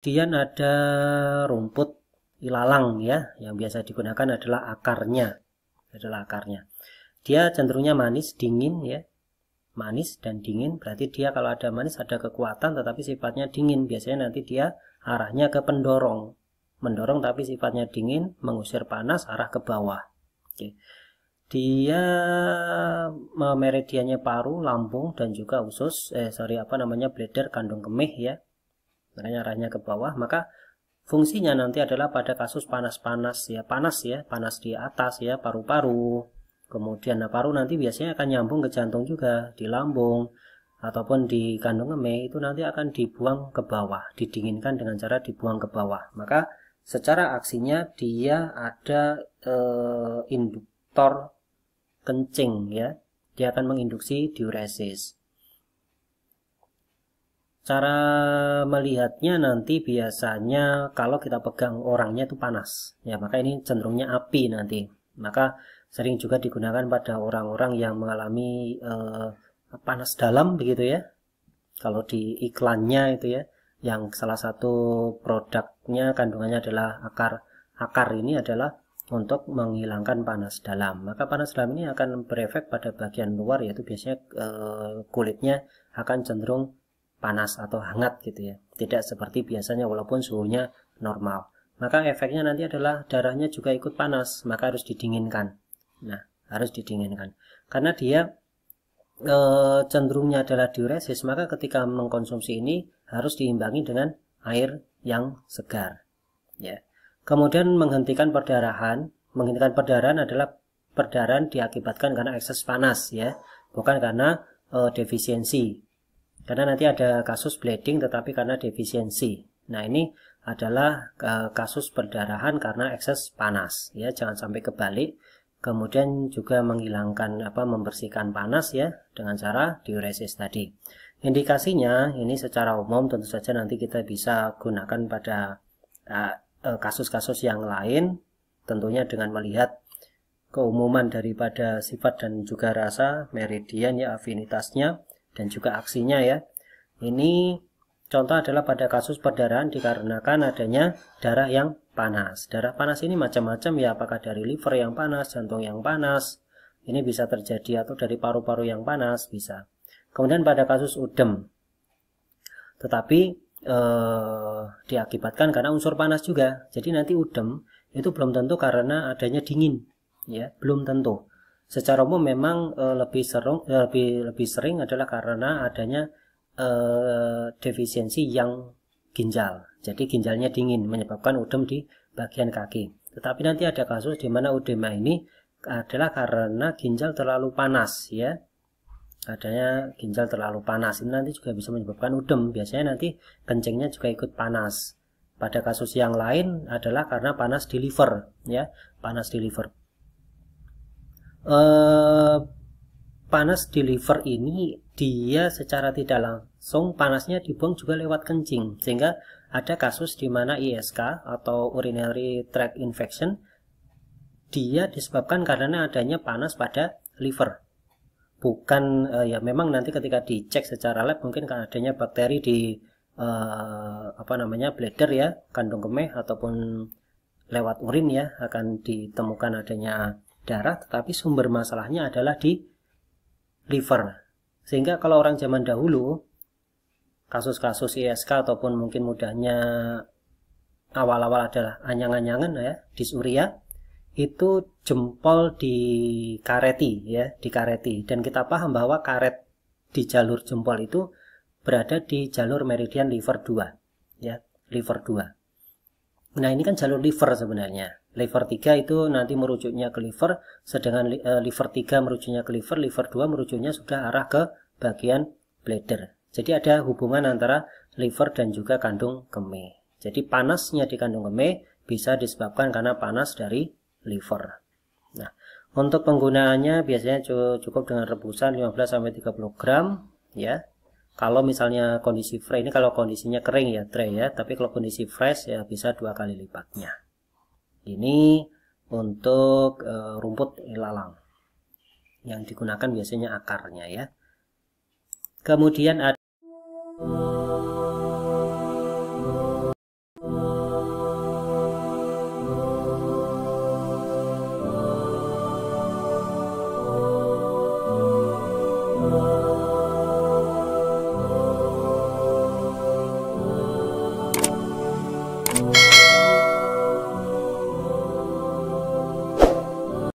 Kemudian ada rumput ilalang ya, yang biasa digunakan adalah akarnya. Dia cenderungnya manis, dingin ya. Manis dan dingin, berarti dia kalau ada manis ada kekuatan tetapi sifatnya dingin. Biasanya nanti dia arahnya ke pendorong. Mendorong tapi sifatnya dingin, mengusir panas arah ke bawah. Oke. Dia meridiannya paru, lambung dan juga usus, bladder, kandung kemih ya. Makanya arahnya ke bawah, maka fungsinya nanti adalah pada kasus panas di atas ya, paru-paru. Kemudian paru nanti biasanya akan nyambung ke jantung juga, di lambung ataupun di kandung kemih itu nanti akan dibuang ke bawah, didinginkan dengan cara dibuang ke bawah. Maka secara aksinya dia ada induktor kencing ya. Dia akan menginduksi diuresis. Cara melihatnya nanti biasanya kalau kita pegang orangnya itu panas ya, maka ini cenderungnya api nanti. Maka sering juga digunakan pada orang-orang yang mengalami panas dalam begitu ya. Kalau di iklannya itu ya, yang salah satu produknya kandungannya adalah akar ini adalah untuk menghilangkan panas dalam. Maka panas dalam ini akan berefek pada bagian luar, yaitu biasanya kulitnya akan cenderung panas atau hangat gitu ya, tidak seperti biasanya walaupun suhunya normal. Maka efeknya nanti adalah darahnya juga ikut panas, maka harus didinginkan. Nah, harus didinginkan karena dia cenderungnya adalah diuresis, maka ketika mengkonsumsi ini harus diimbangi dengan air yang segar ya. Kemudian menghentikan perdarahan adalah perdarahan diakibatkan karena ekses panas ya, bukan karena defisiensi. Karena nanti ada kasus bleeding tetapi karena defisiensi. Nah, ini adalah kasus perdarahan karena ekses panas ya, jangan sampai kebalik. Kemudian juga menghilangkan membersihkan panas ya dengan cara diuresis tadi. Indikasinya ini secara umum tentu saja nanti kita bisa gunakan pada kasus-kasus yang lain, tentunya dengan melihat keumuman daripada sifat dan juga rasa, meridian ya, afinitasnya dan juga aksinya ya. Ini contoh adalah pada kasus perdarahan dikarenakan adanya darah yang panas. Darah panas ini macam-macam ya, apakah dari liver yang panas, jantung yang panas, ini bisa terjadi, atau dari paru-paru yang panas bisa. Kemudian pada kasus udem, tetapi diakibatkan karena unsur panas juga. Jadi nanti udem itu belum tentu karena adanya dingin ya, belum tentu. Secara umum memang lebih sering adalah karena adanya defisiensi yang ginjal. Jadi ginjalnya dingin menyebabkan udem di bagian kaki. Tetapi nanti ada kasus di mana udema ini adalah karena ginjal terlalu panas ya. Adanya ginjal terlalu panas ini nanti juga bisa menyebabkan udem. Biasanya nanti kencingnya juga ikut panas. Pada kasus yang lain adalah karena panas di liver ya, panas di liver. Panas di liver ini dia secara tidak langsung panasnya dibuang juga lewat kencing, sehingga ada kasus di mana ISK atau urinary tract infection dia disebabkan karena adanya panas pada liver. Bukan ya, memang nanti ketika dicek secara lab mungkin karena adanya bakteri di bladder ya, kandung kemih, ataupun lewat urin ya akan ditemukan adanya darah, tetapi sumber masalahnya adalah di liver. Sehingga kalau orang zaman dahulu kasus-kasus ISK ataupun mungkin mudahnya awal-awal adalah anyang-anyangan ya, dysuria, itu jempol dikareti ya, dikareti, dan kita paham bahwa karet di jalur jempol itu berada di jalur meridian liver 2 ya, liver 2. Nah, ini kan jalur liver sebenarnya. Liver 3 itu nanti merujuknya ke liver, sedangkan liver 3 merujuknya ke liver 2 merujuknya sudah arah ke bagian bladder. Jadi ada hubungan antara liver dan juga kandung kemih. Jadi panasnya di kandung kemih bisa disebabkan karena panas dari liver. Nah, untuk penggunaannya biasanya cukup dengan rebusan 15-30 gram ya. Kalau misalnya kondisi fresh, ini kalau kondisinya kering ya dry ya, tapi kalau kondisi fresh ya bisa 2 kali lipatnya. Ini untuk rumput ilalang yang digunakan biasanya akarnya ya. Kemudian ada